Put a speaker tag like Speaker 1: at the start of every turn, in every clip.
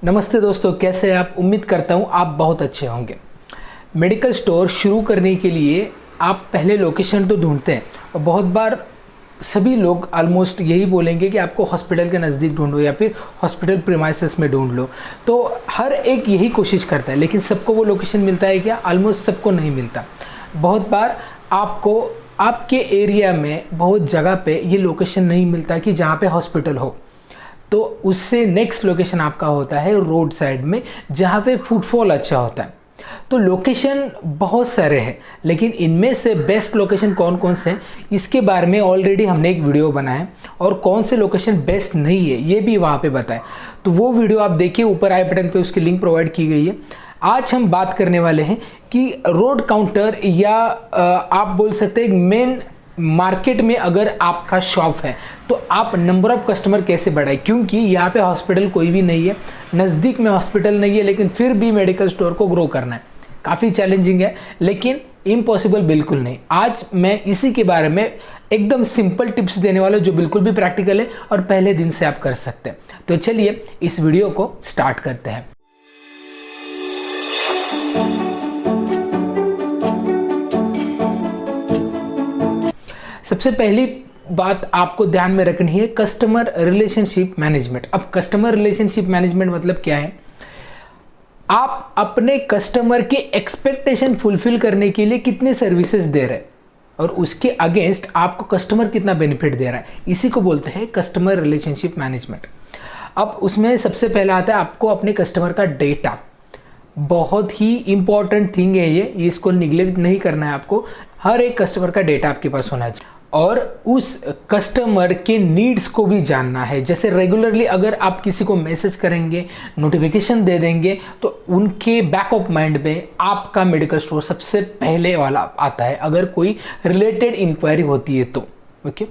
Speaker 1: नमस्ते दोस्तों, कैसे हैं आप। उम्मीद करता हूँ आप बहुत अच्छे होंगे। मेडिकल स्टोर शुरू करने के लिए आप पहले लोकेशन तो ढूंढते हैं और बहुत बार सभी लोग ऑलमोस्ट यही बोलेंगे कि आपको हॉस्पिटल के नज़दीक ढूंढो या फिर हॉस्पिटल प्रीमाइसेस में ढूंढ लो। तो हर एक यही कोशिश करता है, लेकिन सबको वो लोकेशन मिलता है क्या? ऑलमोस्ट सबको नहीं मिलता। बहुत बार आपको आपके एरिया में बहुत जगह पे ये लोकेशन नहीं मिलता कि जहाँ पे हॉस्पिटल हो, तो उससे नेक्स्ट लोकेशन आपका होता है रोड साइड में, जहाँ पे फुटफॉल अच्छा होता है। तो लोकेशन बहुत सारे हैं, लेकिन इनमें से बेस्ट लोकेशन कौन कौन से हैं इसके बारे में ऑलरेडी हमने एक वीडियो बनाया है, और कौन से लोकेशन बेस्ट नहीं है ये भी वहाँ पे बताएं। तो वो वीडियो आप देखिए, ऊपर आई बटन पे उसकी लिंक प्रोवाइड की गई है। आज हम बात करने वाले हैं कि रोड काउंटर या आप बोल सकते हैं मेन मार्केट में अगर आपका शॉप है तो आप नंबर ऑफ कस्टमर कैसे बढ़ाएं, क्योंकि यहाँ पे हॉस्पिटल कोई भी नहीं है, नज़दीक में हॉस्पिटल नहीं है, लेकिन फिर भी मेडिकल स्टोर को ग्रो करना है। काफ़ी चैलेंजिंग है, लेकिन इम्पॉसिबल बिल्कुल नहीं। आज मैं इसी के बारे में एकदम सिंपल टिप्स देने वाला हूं, जो बिल्कुल भी प्रैक्टिकल है और पहले दिन से आप कर सकते हैं। तो चलिए इस वीडियो को स्टार्ट करते हैं। सबसे पहली बात आपको ध्यान में रखनी है कस्टमर रिलेशनशिप मैनेजमेंट। अब कस्टमर रिलेशनशिप मैनेजमेंट मतलब क्या है? आप अपने कस्टमर के एक्सपेक्टेशन फुलफिल करने के लिए कितने सर्विसेज दे रहे हैं और उसके अगेंस्ट आपको कस्टमर कितना बेनिफिट दे रहा है, इसी को बोलते हैं कस्टमर रिलेशनशिप मैनेजमेंट। अब उसमें सबसे पहला आता है आपको अपने कस्टमर का डेटा। बहुत ही इंपॉर्टेंट थिंग है ये, इसको निगलेक्ट नहीं करना है आपको। हर एक कस्टमर का डेटा आपके पास होना चाहिए और उस कस्टमर के नीड्स को भी जानना है। जैसे रेगुलरली अगर आप किसी को मैसेज करेंगे, नोटिफिकेशन दे देंगे, तो उनके बैक ऑफ माइंड में आपका मेडिकल स्टोर सबसे पहले वाला आता है, अगर कोई रिलेटेड इंक्वायरी होती है तो। ओके,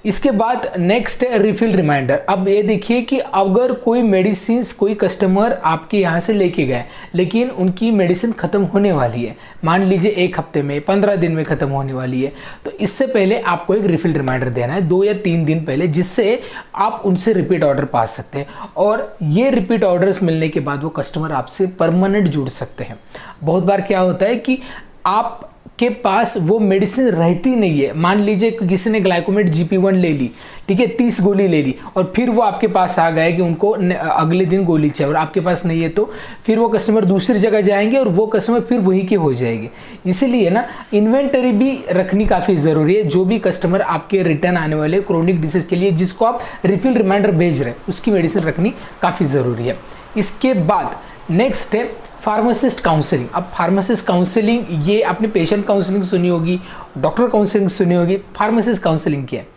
Speaker 1: इसके बाद नेक्स्ट है रिफिल रिमाइंडर। अब ये देखिए कि अगर कोई मेडिसिन कोई कस्टमर आपके यहाँ से लेके गए, लेकिन उनकी मेडिसिन ख़त्म होने वाली है, मान लीजिए 1 हफ्ते में, 15 दिन में ख़त्म होने वाली है, तो इससे पहले आपको एक रिफिल रिमाइंडर देना है 2 या 3 दिन पहले, जिससे आप उनसे रिपीट ऑर्डर पा सकते हैं। और ये रिपीट ऑर्डर्स मिलने के बाद वो कस्टमर आपसे परमानेंट जुड़ सकते हैं। बहुत बार क्या होता है कि आप के पास वो मेडिसिन रहती नहीं है। मान लीजिए किसी ने ग्लाइकोमेट GP1 ले ली, ठीक है, 30 गोली ले ली, और फिर वो आपके पास आ गए कि उनको अगले दिन गोली चाहिए और आपके पास नहीं है, तो फिर वो कस्टमर दूसरी जगह जाएंगे और वो कस्टमर फिर वही के हो जाएगी। इसीलिए ना इन्वेंटरी भी रखनी काफ़ी ज़रूरी है। जो भी कस्टमर आपके रिटर्न आने वाले क्रोनिक डिसीज के लिए जिसको आप रिफिल रिमाइंडर भेज रहे हैं, उसकी मेडिसिन रखनी काफ़ी ज़रूरी है। इसके बाद नेक्स्ट है फार्मासिस्ट काउंसलिंग। अब फार्मासिस्ट काउंसलिंग, ये आपने पेशेंट काउंसलिंग सुनी होगी, डॉक्टर काउंसलिंग सुनी होगी, फार्मासिस्ट काउंसलिंग क्या है?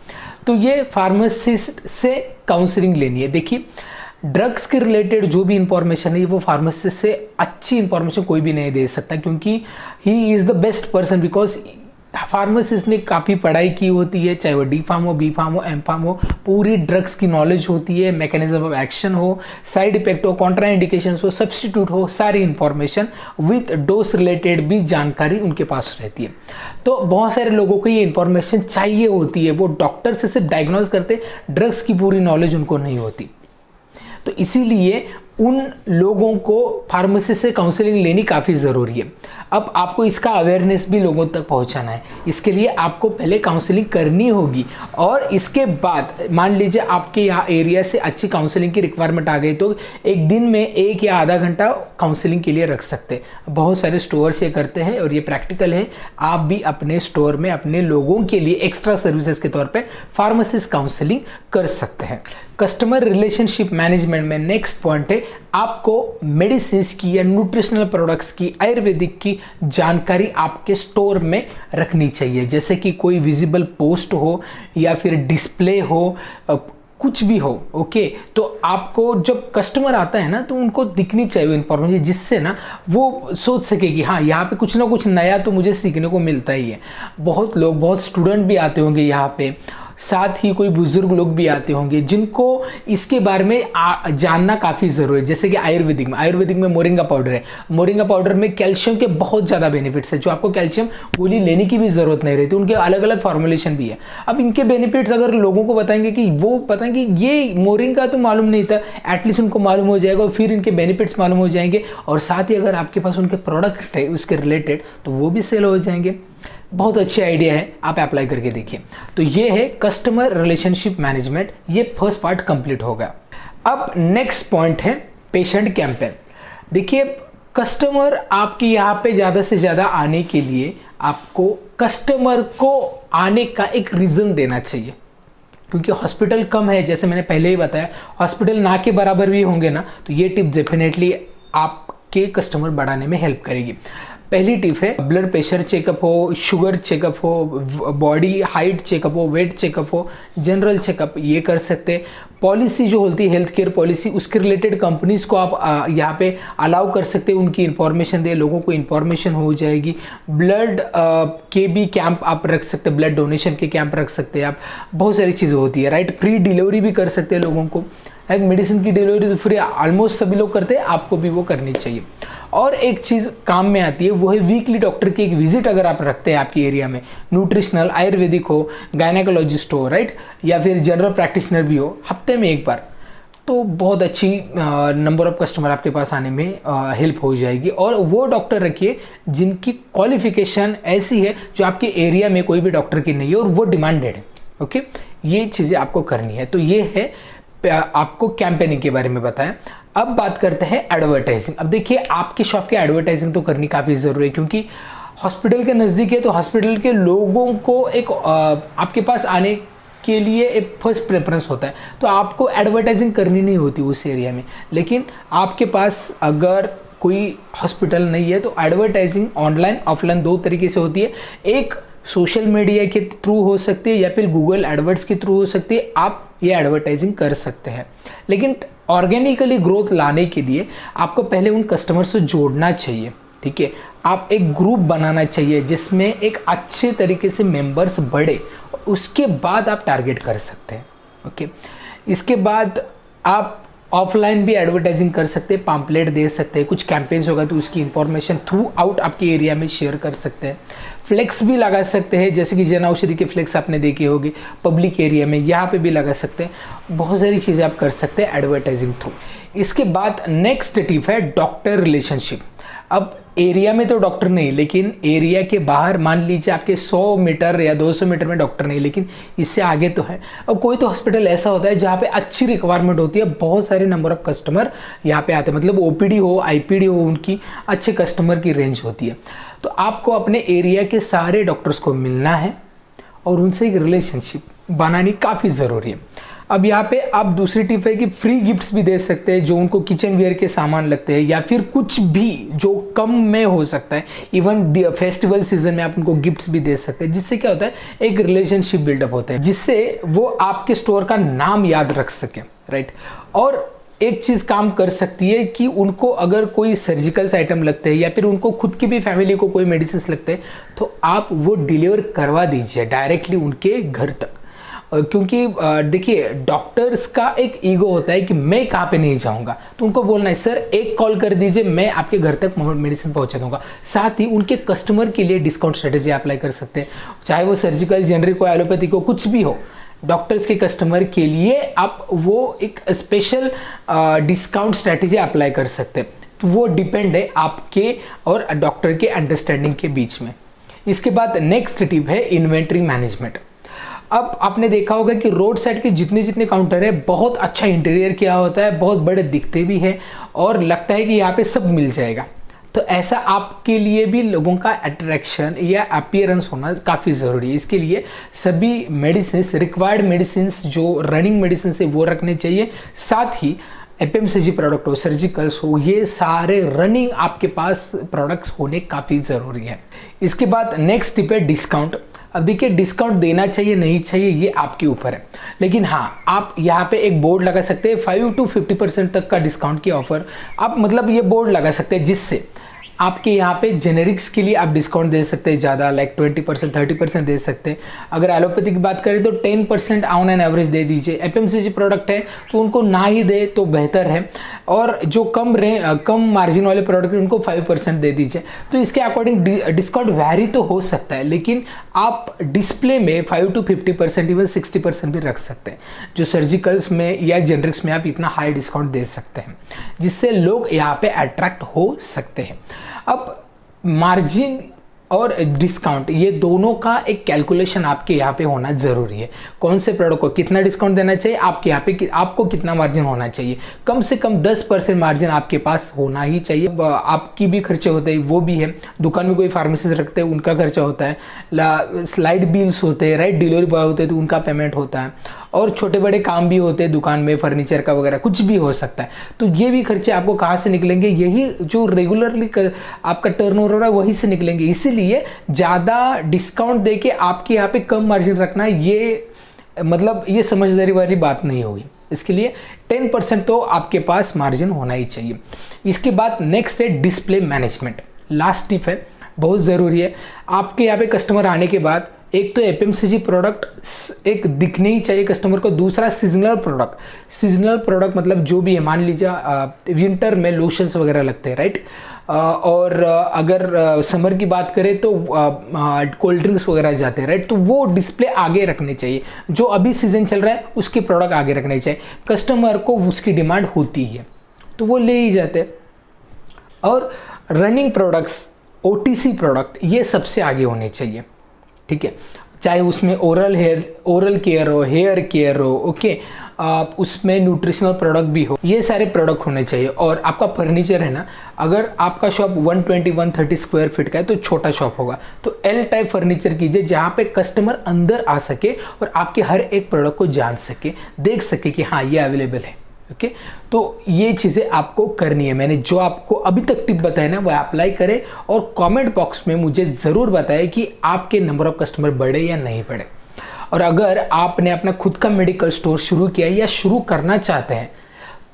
Speaker 1: तो ये फार्मासिस्ट से काउंसलिंग लेनी है। देखिए, ड्रग्स के रिलेटेड जो भी इंफॉर्मेशन है वो फार्मासिस्ट से अच्छी इंफॉर्मेशन कोई भी नहीं दे सकता, क्योंकि he is the best person. Because pharmacist ने काफ़ी पढ़ाई की होती है, चाहे वो D फार्म हो, B फार्म हो, M फार्म हो, पूरी ड्रग्स की नॉलेज होती है, मैकेनिज्म ऑफ एक्शन हो, साइड इफेक्ट हो, कॉन्ट्रा इंडिकेशन हो, सब्सटीट्यूट हो, सारी इंफॉर्मेशन विथ डोज रिलेटेड भी जानकारी उनके पास रहती है। तो बहुत सारे लोगों को ये इंफॉर्मेशन चाहिए होती है, वो डॉक्टर से सिर्फ डायग्नोज करते, ड्रग्स की पूरी नॉलेज उनको नहीं होती। तो इसीलिए उन लोगों को फार्मेसिस्ट से काउंसलिंग लेनी काफ़ी ज़रूरी है। अब आपको इसका अवेयरनेस भी लोगों तक पहुंचाना है, इसके लिए आपको पहले काउंसलिंग करनी होगी, और इसके बाद मान लीजिए आपके यहाँ एरिया से अच्छी काउंसलिंग की रिक्वायरमेंट आ गई, तो एक दिन में 1 या आधा घंटा काउंसलिंग के लिए रख सकते हैं। बहुत सारे स्टोर्स ये करते हैं और ये प्रैक्टिकल है। आप भी अपने स्टोर में अपने लोगों के लिए एक्स्ट्रा सर्विसेज के तौर पर फार्मासिस्ट काउंसलिंग कर सकते हैं। कस्टमर रिलेशनशिप मैनेजमेंट में नेक्स्ट पॉइंट है आपको मेडिसिन की या न्यूट्रिशनल प्रोडक्ट्स की, आयुर्वेदिक की जानकारी आपके स्टोर में रखनी चाहिए। जैसे कि कोई विजिबल पोस्ट हो या फिर डिस्प्ले हो, कुछ भी हो। ओके, तो आपको जब कस्टमर आता है ना, तो उनको दिखनी चाहिए इन्फॉर्मेशन, जिससे ना वो सोच सके कि हाँ, यहाँ पे कुछ ना कुछ नया तो मुझे सीखने को मिलता ही है। बहुत लोग, बहुत स्टूडेंट भी आते होंगे यहाँ पे, साथ ही कोई बुजुर्ग लोग भी आते होंगे जिनको इसके बारे में जानना काफ़ी ज़रूरी है। जैसे कि आयुर्वेदिक में मोरिंगा पाउडर है। मोरिंगा पाउडर में कैल्शियम के बहुत ज़्यादा बेनिफिट्स है, जो आपको कैल्शियम गोली लेने की भी ज़रूरत नहीं रहती। उनके अलग अलग फॉर्मुलेशन भी है। अब इनके बेनिफिट्स अगर लोगों को बताएंगे कि वो बताएंगे ये मोरिंगा तो मालूम नहीं था, एटलीस्ट उनको मालूम हो जाएगा और फिर इनके बेनिफिट्स मालूम हो जाएंगे, और साथ ही अगर आपके पास उनके प्रोडक्ट है उसके रिलेटेड तो वो भी सेल हो जाएंगे। बहुत अच्छी आइडिया है, आप अप्लाई करके देखिए। तो ये है कस्टमर रिलेशनशिप मैनेजमेंट, ये फर्स्ट पार्ट कंप्लीट होगा। अब नेक्स्ट पॉइंट है पेशेंट कैंपेन। देखिए कस्टमर आपके यहाँ पे ज़्यादा से ज़्यादा आने के लिए आपको कस्टमर को आने का एक रीज़न देना चाहिए, क्योंकि हॉस्पिटल कम है, जैसे मैंने पहले ही बताया, हॉस्पिटल ना के बराबर भी होंगे ना, तो ये टिप डेफिनेटली आपके कस्टमर बढ़ाने में हेल्प करेगी। पहली टिप है ब्लड प्रेशर चेकअप हो, शुगर चेकअप हो, बॉडी हाइट चेकअप हो, वेट चेकअप हो, जनरल चेकअप ये कर सकते हैं। पॉलिसी जो होती है हेल्थ केयर पॉलिसी, उसके रिलेटेड कंपनीज को आप यहाँ पे अलाउ कर सकते हैं, उनकी इंफॉर्मेशन दे, लोगों को इंफॉर्मेशन हो जाएगी। ब्लड के भी कैंप आप रख सकते हैं, ब्लड डोनेशन के कैंप रख सकते हैं आप, बहुत सारी चीज़ें होती है राइट। फ्री डिलीवरी भी कर सकते हैं लोगों को, एक मेडिसिन की डिलीवरी तो फ्री ऑलमोस्ट सभी लोग करते हैं, आपको भी वो करनी चाहिए। और एक चीज़ काम में आती है वो है वीकली डॉक्टर की एक विजिट अगर आप रखते हैं आपकी एरिया में, न्यूट्रिशनल, आयुर्वेदिक हो, गायनेकोलॉजिस्ट हो राइट, या फिर जनरल प्रैक्टिशनर भी हो, हफ्ते में एक बार, तो बहुत अच्छी नंबर ऑफ कस्टमर आपके पास आने में हेल्प हो जाएगी। और वो डॉक्टर रखिए जिनकी क्वालिफिकेशन ऐसी है जो आपके एरिया में कोई भी डॉक्टर की नहीं है और वो डिमांडेड है। ओके, ये चीज़ें आपको करनी है। तो ये है आपको कैंपेनिंग के बारे में बताया। अब बात करते हैं एडवर्टाइजिंग। अब देखिए आपकी शॉप की एडवर्टाइजिंग तो करनी काफ़ी ज़रूरी है, क्योंकि हॉस्पिटल के नज़दीक है, तो हॉस्पिटल के लोगों को एक आपके पास आने के लिए एक फर्स्ट प्रेफरेंस होता है, तो आपको एडवर्टाइजिंग करनी नहीं होती उस एरिया में। लेकिन आपके पास अगर कोई हॉस्पिटल नहीं है तो एडवर्टाइजिंग ऑनलाइन ऑफलाइन दो तरीके से होती है। एक सोशल मीडिया के थ्रू हो सकती है या फिर गूगल एडवर्ड्स के थ्रू हो सकती है, आप ये एडवर्टाइजिंग कर सकते हैं। लेकिन ऑर्गेनिकली ग्रोथ लाने के लिए आपको पहले उन कस्टमर से जोड़ना चाहिए, ठीक है। आप एक ग्रुप बनाना चाहिए जिसमें एक अच्छे तरीके से मेंबर्स बढ़े, उसके बाद आप टारगेट कर सकते हैं। ओके, इसके बाद आप ऑफलाइन भी एडवर्टाइजिंग कर सकते हैं, पैम्पलेट दे सकते हैं, कुछ कैंपेन्स होगा तो उसकी इंफॉर्मेशन थ्रू आउट आपके एरिया में शेयर कर सकते हैं। फ्लेक्स भी लगा सकते हैं, जैसे कि जन औषधि के फ्लेक्स आपने देखे होंगे पब्लिक एरिया में, यहाँ पे भी लगा सकते हैं। बहुत सारी चीज़ें आप कर सकते हैं एडवर्टाइजिंग थ्रू। इसके बाद नेक्स्ट टिप है डॉक्टर रिलेशनशिप। अब एरिया में तो डॉक्टर नहीं, लेकिन एरिया के बाहर मान लीजिए आपके 100 मीटर या 200 मीटर में डॉक्टर नहीं, लेकिन इससे आगे तो है। और कोई तो हॉस्पिटल ऐसा होता है जहाँ पे अच्छी रिक्वायरमेंट होती है, बहुत सारे नंबर ऑफ कस्टमर यहाँ पे आते हैं, मतलब ओपीडी हो, आईपीडी हो, उनकी अच्छे कस्टमर की रेंज होती है। तो आपको अपने एरिया के सारे डॉक्टर्स को मिलना है और उनसे एक रिलेशनशिप बनानी काफ़ी ज़रूरी है। अब यहाँ पे आप दूसरी टिप है कि फ्री गिफ्ट्स भी दे सकते हैं, जो उनको किचन वेयर के सामान लगते हैं या फिर कुछ भी जो कम में हो सकता है। इवन फेस्टिवल सीजन में आप उनको गिफ्ट्स भी दे सकते हैं, जिससे क्या होता है एक रिलेशनशिप बिल्डअप होता है, जिससे वो आपके स्टोर का नाम याद रख सके राइट। और एक चीज़ काम कर सकती है कि उनको अगर कोई सर्जिकल्स आइटम लगते हैं या फिर उनको खुद की भी फैमिली को कोई मेडिसिन लगते हैं, तो आप वो डिलीवर करवा दीजिए डायरेक्टली उनके घर तक। क्योंकि देखिए डॉक्टर्स का एक ईगो होता है कि मैं कहाँ पे नहीं जाऊँगा, तो उनको बोलना है सर एक कॉल कर दीजिए, मैं आपके घर तक मेडिसिन पहुँचा दूँगा। साथ ही उनके कस्टमर के लिए डिस्काउंट स्ट्रेटेजी अप्लाई कर सकते हैं, चाहे वो सर्जिकल, जेनरिक हो, एलोपैथिक हो, कुछ भी हो। डॉक्टर्स के कस्टमर के लिए आप वो एक स्पेशल डिस्काउंट स्ट्रेटेजी अप्लाई कर सकते हैं। तो वो डिपेंड है आपके और डॉक्टर के अंडरस्टैंडिंग के बीच में। इसके बाद नेक्स्ट टिप है इन्वेंट्री मैनेजमेंट। अब आपने देखा होगा कि रोड साइड के जितने काउंटर है बहुत अच्छा इंटीरियर किया होता है, बहुत बड़े दिखते भी हैं और लगता है कि यहाँ पे सब मिल जाएगा। तो ऐसा आपके लिए भी लोगों का अट्रैक्शन या अपीयरेंस होना काफ़ी ज़रूरी है। इसके लिए सभी मेडिसिन, रिक्वायर्ड मेडिसिन जो रनिंग मेडिसिन है वो रखने चाहिए। साथ ही एफएमसीजी प्रोडक्ट हो, सर्जिकल्स हो, ये सारे रनिंग आपके पास प्रोडक्ट्स होने काफ़ी ज़रूरी है। इसके बाद नेक्स्ट टिप है डिस्काउंट। अब देखिए डिस्काउंट देना चाहिए नहीं चाहिए ये आपके ऊपर है, लेकिन हाँ आप यहाँ पे एक बोर्ड लगा सकते हैं 5 to 50% तक का डिस्काउंट की ऑफर। आप मतलब ये बोर्ड लगा सकते हैं जिससे आपके यहाँ पे जेनेरिक्स के लिए आप डिस्काउंट दे सकते हैं ज़्यादा, लाइक 20% 30% दे सकते हैं। अगर एलोपैथी की बात करें तो 10% ऑन एन एवरेज दे दीजिए। एफएमसीजी प्रोडक्ट है तो उनको ना ही दे तो बेहतर है, और जो कम मार्जिन वाले प्रोडक्ट उनको 5% दे दीजिए। तो इसके अकॉर्डिंग डिस्काउंट वैरी तो हो सकता है, लेकिन आप डिस्प्ले में 5 to 50% इवन 60% भी रख सकते हैं, जो सर्जिकल्स में या जेनरिक्स में आप इतना हाई डिस्काउंट दे सकते हैं, जिससे लोग यहाँ पे अट्रैक्ट हो सकते हैं। अब मार्जिन और डिस्काउंट ये दोनों का एक कैलकुलेशन आपके यहाँ पे होना ज़रूरी है। कौन से प्रोडक्ट को कितना डिस्काउंट देना चाहिए, आपके यहाँ पे आपको कितना मार्जिन होना चाहिए। कम से कम 10% मार्जिन आपके पास होना ही चाहिए। आपकी भी खर्चे होते हैं, वो भी है। दुकान में कोई फार्मेसी रखते हैं, उनका खर्चा होता है। स्लाइड बिल्स होते हैं, राइट, डिलीवरी बॉय होते हैं तो उनका पेमेंट होता है, और छोटे बड़े काम भी होते हैं दुकान में, फर्नीचर का वगैरह कुछ भी हो सकता है। तो ये भी खर्चे आपको कहाँ से निकलेंगे, यही जो रेगुलरली आपका टर्नओवर हो रहा है वहीं से निकलेंगे। इसीलिए ज़्यादा डिस्काउंट देके आपके यहाँ पे कम मार्जिन रखना, ये मतलब ये समझदारी वाली बात नहीं होगी। इसके लिए 10% तो आपके पास मार्जिन होना ही चाहिए। इसके बाद नेक्स्ट है डिस्प्ले मैनेजमेंट। लास्ट टिप है, बहुत ज़रूरी है। आपके यहाँ पे कस्टमर आने के बाद एक तो एफएमसीजी प्रोडक्ट एक दिखने ही चाहिए कस्टमर को। दूसरा सीजनल प्रोडक्ट मतलब जो भी है, मान लीजिए विंटर में लोशंस वगैरह लगते हैं, राइट, और अगर समर की बात करें तो कोल्ड ड्रिंक्स वगैरह जाते हैं, राइट, तो वो डिस्प्ले आगे रखने चाहिए। जो अभी सीजन चल रहा है उसके प्रोडक्ट आगे रखने चाहिए। कस्टमर को उसकी डिमांड होती है तो वो ले ही जाते हैं। और रनिंग प्रोडक्ट्स, ओटीसी प्रोडक्ट, ये सबसे आगे होने चाहिए, ठीक है। चाहे उसमें ओरल केयर हो, हेयर केयर हो, ओके, उसमें न्यूट्रिशनल प्रोडक्ट भी हो, ये सारे प्रोडक्ट होने चाहिए। और आपका फर्नीचर है ना, अगर आपका शॉप 120-130 स्क्वायर फीट का है तो छोटा शॉप होगा, तो एल टाइप फर्नीचर कीजिए, जहाँ पे कस्टमर अंदर आ सके और आपके हर एक प्रोडक्ट को जान सके, देख सके कि हाँ ये अवेलेबल है, ओके। तो ये चीज़ें आपको करनी है। मैंने जो आपको अभी तक टिप बताए ना, वो अप्लाई करें, और कमेंट बॉक्स में मुझे ज़रूर बताएं कि आपके नंबर ऑफ कस्टमर बढ़े या नहीं बढ़े। और अगर आपने अपना खुद का मेडिकल स्टोर शुरू किया या शुरू करना चाहते हैं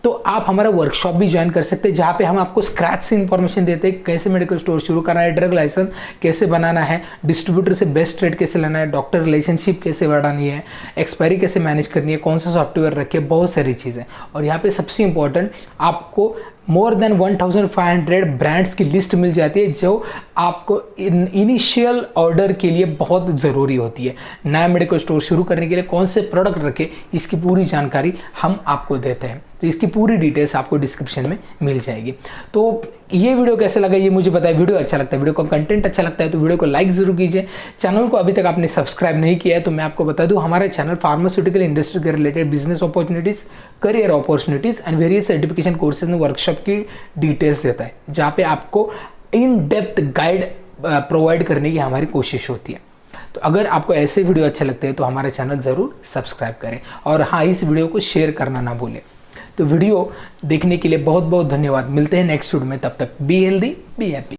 Speaker 1: तो आप हमारा वर्कशॉप भी ज्वाइन कर सकते हैं, जहाँ पे हम आपको स्क्रैच से इन्फॉर्मेशन देते हैं, कैसे मेडिकल स्टोर शुरू करना है, ड्रग लाइसेंस कैसे बनाना है, डिस्ट्रीब्यूटर से बेस्ट रेट कैसे लेना है, डॉक्टर रिलेशनशिप कैसे बढ़ानी है, एक्सपायरी कैसे मैनेज करनी है, कौन सा सॉफ्टवेयर रखे, बहुत सारी चीज़ें। और यहाँ पे सबसे इंपॉर्टेंट, आपको मोर देन 1500 ब्रांड्स की लिस्ट मिल जाती है, जो आपको इनिशियल ऑर्डर के लिए बहुत ज़रूरी होती है। नया मेडिकल स्टोर शुरू करने के लिए कौन से प्रोडक्ट रखें, इसकी पूरी जानकारी हम आपको देते हैं। तो इसकी पूरी डिटेल्स आपको डिस्क्रिप्शन में मिल जाएगी। तो ये वीडियो कैसा लगा ये मुझे बताइए। वीडियो अच्छा लगता है, वीडियो का कंटेंट अच्छा लगता है तो वीडियो को लाइक जरूर कीजिए। चैनल को अभी तक आपने सब्सक्राइब नहीं किया है तो मैं आपको बता दूं, हमारा चैनल फार्मास्यूटिकल इंडस्ट्री के related business opportunities, career opportunities and various certification courses and workshop की डिटेल्स देता है, जहाँ पे आपको इन डेप्थ गाइड प्रोवाइड करने की हमारी कोशिश होती है। तो अगर आपको ऐसे वीडियो अच्छे लगते हैं तो हमारा चैनल ज़रूर सब्सक्राइब करें, और हाँ, इस वीडियो को शेयर करना ना भूलें। तो वीडियो देखने के लिए बहुत बहुत धन्यवाद। मिलते हैं नेक्स्ट वीडियो में, तब तक बी हेल्दी बी हैप्पी।